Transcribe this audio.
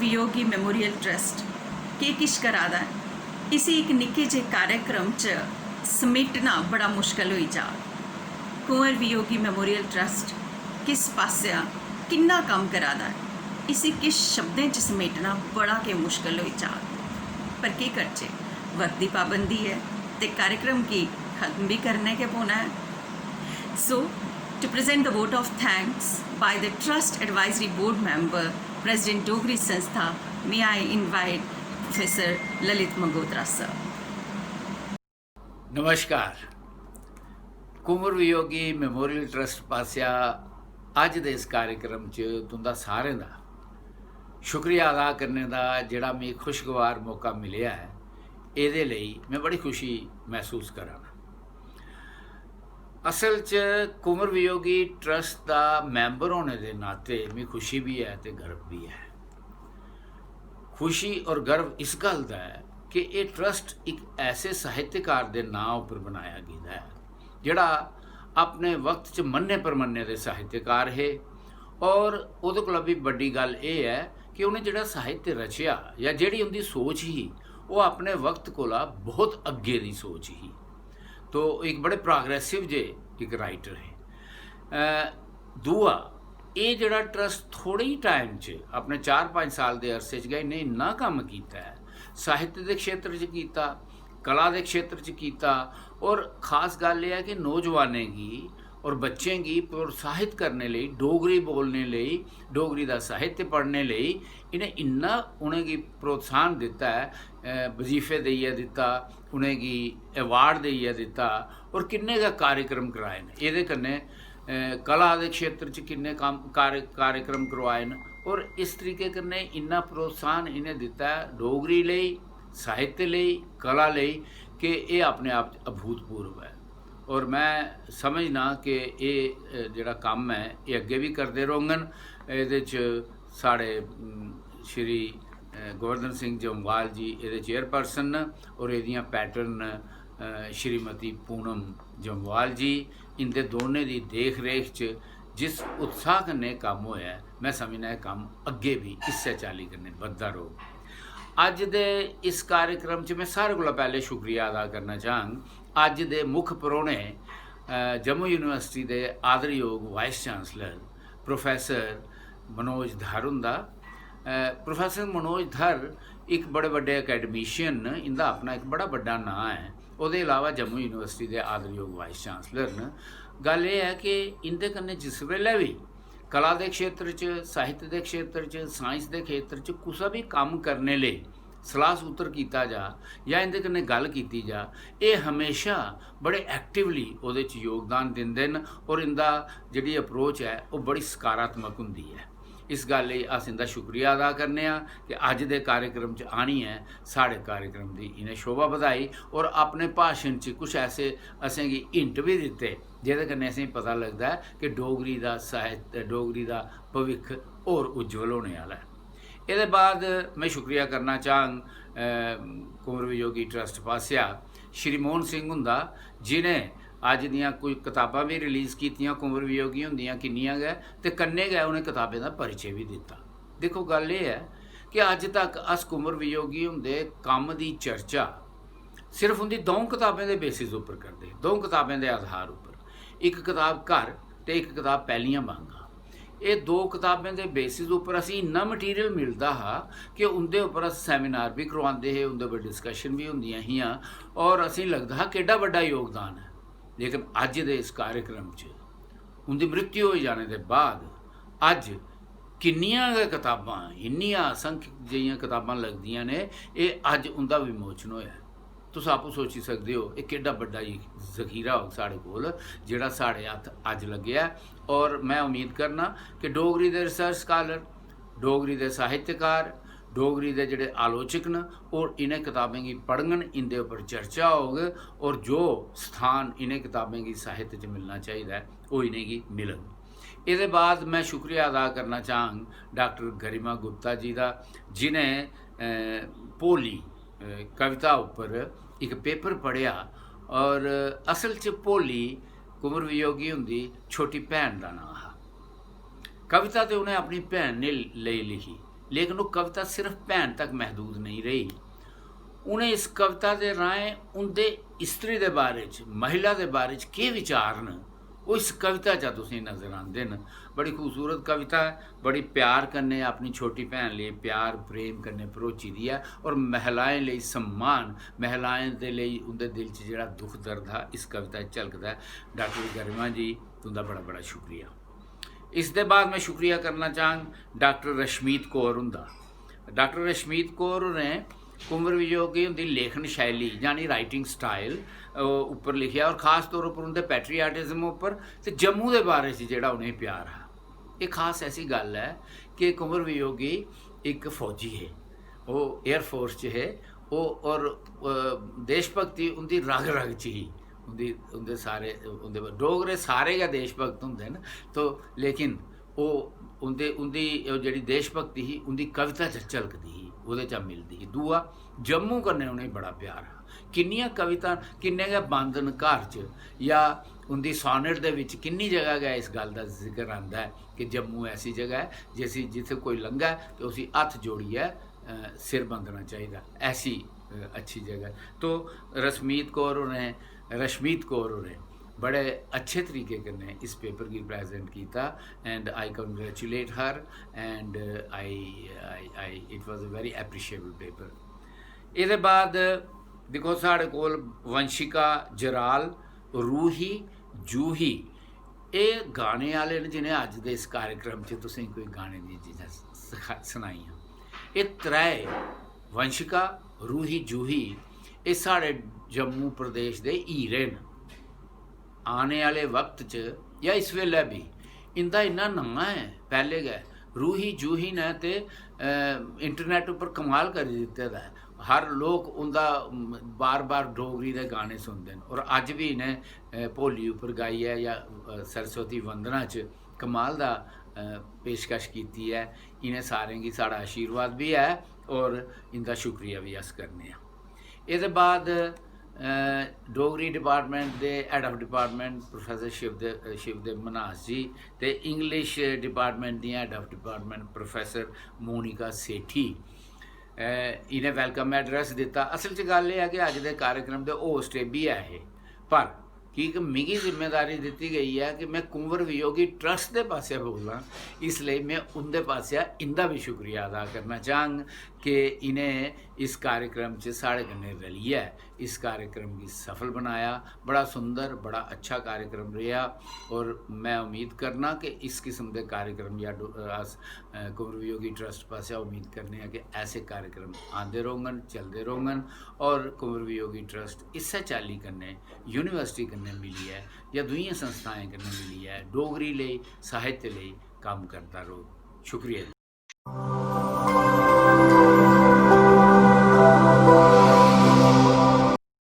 Viyogi memorial trust के किश करा दा है, इसी एक निक्के जे कार्यक्रम च समेटना बड़ा मुश्किल होई जा। कुंवर वियोगी मैमोरियल ट्रस्ट किस पास्या किन्ना काम करा दा है, इसी किश शब्दें च समेटना बड़ा के मुश्किल होई जा। पर की करचे, वक्त की पाबंदी है तो कार्यक्रम की खत्म भी करने के पौना है। सो to present the vote of thanks by the Trust Advisory Board member, President Dogri Sanstha, may I invite Professor Lalit Mangotra sir. नमस्कार। कुंवर वियोगी मैमोरियल ट्रस्ट पासिया अज दे इस कार्यक्रम च तुंदा सारें दा शुक्रिया अदा करने का जिहड़ा मैं खुशगवार मौका मिलिया है, इहदे लई मैं बड़ी खुशी महसूस करां। असल च कुंवर वियोगी ट्रस्ट का मैंबर होने के नाते मैं खुशी भी है तो गर्व भी है। खुशी और गर्व इस गल का है कि ये ट्रस्ट एक ऐसे साहित्यकार के नाम पर बनाया गया है जिहड़ा अपने वक्त च मन्ने परमन्ने के साहित्यकार है। और उहदे कोला भी बड़ी गल ये है कि उन्हें जिहड़ा साहित्य रचिया या जिहड़ी उनकी सोच ही वो अपने वक्त कोला बहुत अगे की सोच ही, तो एक बड़े प्रोग्रेसिव जे एक राइटर है। दूआ ये जिहड़ा ट्रस्ट थोड़े ही टाइम च अपने 4-5 साल के अरसे च गए इन्हें इन्ना काम किया है, साहित्य के क्षेत्र च किया, कला के क्षेत्र च किया। और ख़ास गल यह है कि नौजवानों की और बच्चों की प्रोत्साहित करने लिए, डोगरी बोलने लिए, डोगरी का साहित्य पढ़ने लिए इन्हें इन्ना उन्हें प्रोत्साहन दिता है, वजीफे देइए दिता, उन्हें अवार्ड देइए दिता और किन्ने का कार्यक्रम कराए न। ये कन्ने कला के क्षेत्र च किन्ने काम कार्यक्रम करवाए न। और इस तरीके कन्ने इन्ना प्रोत्साहन इन्हें दिता है डोगरी लिए, साहित्य लिए, कला लिए कि ये अपने आप अभूतपूर्व है। और मैं समझना कि ये जिहड़ा काम है ये अगे भी करते रहोगन। ये साढ़े श्री गोवर्धन सिंह जम्वाल जी ये चेयरपर्सन और ये पैटर्न श्रीमती पूनम जम्वाल जी, इनके दोनों की देख रेख च जिस उत्साह कन्नै काम होया, मैं समझना है काम अगे भी इस चाली कन्नै बधदा रहो। अज दे इस कार्यक्रम च मैं सारे कोला पहले शुक्रिया अदा करना चाहंग अज दे मुख परौने जम्मू यूनिवर्सिटी के आदरयोग वाइस चांसलर प्रोफैसर मनोज धर हुंदा। प्रोफैसर मनोज धर एक बड़े बड़े अकैडमिशियन, इनका अपना एक बड़ा बड़ा नाम है। उसदे अलावा जम्मू यूनिवर्सिटी के आदरयोग वाइस चांसलर न। गल ये है कि इंदे कन्नै जिस वेले भी कला के क्षेत्र च, साहित्य के क्षेत्र च, साइंस के क्षेत्र च कुछ भी काम करने लिए सलाह सूत्र किया जा या इनके कन्नै गल की जा, ये हमेशा बड़े एक्टिवली उहदे च योगदान दिंदे न। और इनका जिहड़ी अप्रोच है वो बड़ी सकारात्मक हुंदी है। इस गल लई अस इनका शुक्रिया अदा करने कि अज दे कार्यक्रम च आनी है, साढ़े कार्यक्रम की इन्हें शोभा बधाई और अपने भाषण च कुछ ऐसे असेंगी हिंट भी दिते जिहदे कन्नै असेंगी पता लगता है कि डोगरी का साहित्य, डोगरी का भविख होर उज्जवल होने वाला है। ये बाद मैं शुक्रिया करना चाहंग कुंवर वियोगी ट्रस्ट पासिया श्री मोहन सिंह हुंदा, जिन्हें अज दियाँ कोई किताबां भी रिलीज़ कीतियां कुंवर वियोगी होंदियां किन्नियां गै, ते कन्नै गै उन्हें किताबें का परिचय भी दिता। देखो गल ये है कि अज तक अस कुंवर वियोगी हुंदे कम की चर्चा सिर्फ उनकी 2 किताबें के बेसिस उपर करते, 2 किताबें के आधार उपर, एक किताब घर तो एक किताब पहलियां मांगा। ये 2 किताबें के बेसिस उपर असी इन्ना मटीरियल मिलता हा कि उनके उपर अस सैमीनार भी करवाते हैं, उनके उपर डिस्कशन भी होंदियां हियां और असी लगता हा कि एडा बड़ा योगदान है। लेकिन अज दे इस कार्यक्रम च उनकी मृत्यु हो जाने के बाद अज किन्नियां गै किताबां, इन्नियां असंख्य जिहियां किताबां लगदियां ने, ये अज उनका विमोचन होया। तुस आपू सोची सकते हो एक केड्डा बड़ा जखीरा हो साढ़े कोल जिहड़ा साढ़े हत्थ अज लग्या। और मैं उम्मीद करना कि डोगरी के रिसर्च स्कॉलर, डोगरी के साहित्यकार, डोगरी के जिहड़े आलोचक न और इन्हें किताबें की पढ़गन, इनके उपर चर्चा होग और जो स्थान इन्हें किताबें की साहित्य च मिलना चाहिए वो इन्हें मिलग। ये बाद मैं शुक्रिया अदा करना चाहंग डॉक्टर गरिमा गुप्ता जी का, जिन्हें भोली कविता उपर एक पेपर पढ़िया। और असल च भोली कुंवर वियोगी हुंदी छोटी भैन का नाम है। कविता तो उन्हें अपनी भैन ने ले लिखी लेकिन वो कविता सिर्फ भैन तक महदूद नहीं रही। उन्हें इस कविता के राहें उनके इस्त्री के बारे च, महिला के बारे च के विचार न, वो इस कविता च तुसीं नज़र आते हैं। बड़ी खूबसूरत कविता है, बड़ी प्यार कन्नै अपनी छोटी भैन लिए प्यार प्रेम कन्नै भरोची दी है, और महिलाएं लिए सम्मान, महिलाएं दे लिए उनके दिल च जिहड़ा दुख दर्द है इस कविता च झलकदा है। डॉक्टर गरिमा जी तुंदा बड़ा बड़ा शुक्रिया। इस दे बाद मैं शुक्रिया करना चाहंग डॉक्टर रशमीत कौर हुंदा। डॉक्टर रशमीत कौर होरें कुंवर वियोगी उनकी लेखन शैली यानी राइटिंग स्टाइल उपर लिखिया, और खास तौर पर उनके पैट्रियाटिज्म उपर ते जम्मू के बारे च जिहड़ा उन्हें प्यार है। एक खास ऐसी गल है कि कुंवर वियोगी एक फौजी है, वो एयरफोर्स च है, वो और देशभक्ति उनकी रग रग च ही, उनके सारे उनके डोगरे सारे गै देशभक्त होंदे न, तो लेकिन वो उनकी जिहड़ी देशभक्ति ही उनकी कविता च झलकदी ही, उहदे च मिलदी ही। दूआ जम्मू कन्नै उन्हें बड़ा प्यार है। किन्नियां कविता किन्ने गै बंदन घर च या उनकी सॉनेट दे विच किन्नी जगह गै इस गल का जिक्र आंदा है कि जम्मू ऐसी जगह है जिथे कोई लंघा तो उसी हथ जोड़िए सिर बंदना चाहिए, ऐसी अच्छी जगह। तो रशमीत कौर होरें बड़े अच्छे तरीके कन्नै इस पेपर की प्रेजेंट किया, and I congratulate her, and I it was a very appreciable paper. ये बाद देखो साढ़े कोल वंशिका जराल, रूही जूही, ये गाने वाले ने जिन्हें अज दे इस कार्यक्रम च तुसीं कोई गाने दी चीज़ां सुनाइयां। ये त्रै वंशिका रूही जूही ये साढ़े जम्मू प्रदेश के हीरे न। आने वाले वक्त च या इस वेले भी इंदा इन्ना नंगा है, पहले गै रूही जूही ने ते इंटरनेट उपर कमाल कर दिते दा है। हर लोग उनका बार बार डोगरी के गाने सुनते हैं, और अज भी इन्हें भोली उपर गाई है या सरस्वती वंदना च कमाल दा पेशकश की है। इन्हें सारें की साड़ा आशीर्वाद भी है, और इनका शुक्रिया भी अस करने। ये बाद डोगरी डिपार्टमेंट के head of department professor Shivdev Manas ji, ते इंग्लिश डिपार्टमेंट दी head of department professor Monika Sethi, इन्हें वेलकम एड्रैस दिता। असल च गल यह है कि अज के कार्यक्रम के होस्ट भी है, पर कि मिगी जिम्मेदारी दी गई है कि मैं कुंवर वियोगी ट्रस्ट के पासे बोलां, इसलिए मैं उनके पासे इनका भी शुक्रिया अदा करना चाहंग कि इन्हें इस कार्यक्रम से साढ़े कन्नै रलिए इस कार्यक्रम की सफल बनाया। बड़ा सुंदर बड़ा अच्छा कार्यक्रम रहा, और मैं उम्मीद करना कि इस किस्म के कार्यक्रम या अस कुंवर वियोगी ट्रस्ट पासे उम्मीद करने हैं कि ऐसे कार्यक्रम आते रहन, चलते रहन, और कुंवर वियोगी ट्रस्ट इस चाली कन्नै यूनिवर्सिटी कन्नै मिली है या दूई संस्थाएं कन्नै मिली है डोगरी लिए साहित्य लिए काम करता रहो। शुक्रिया।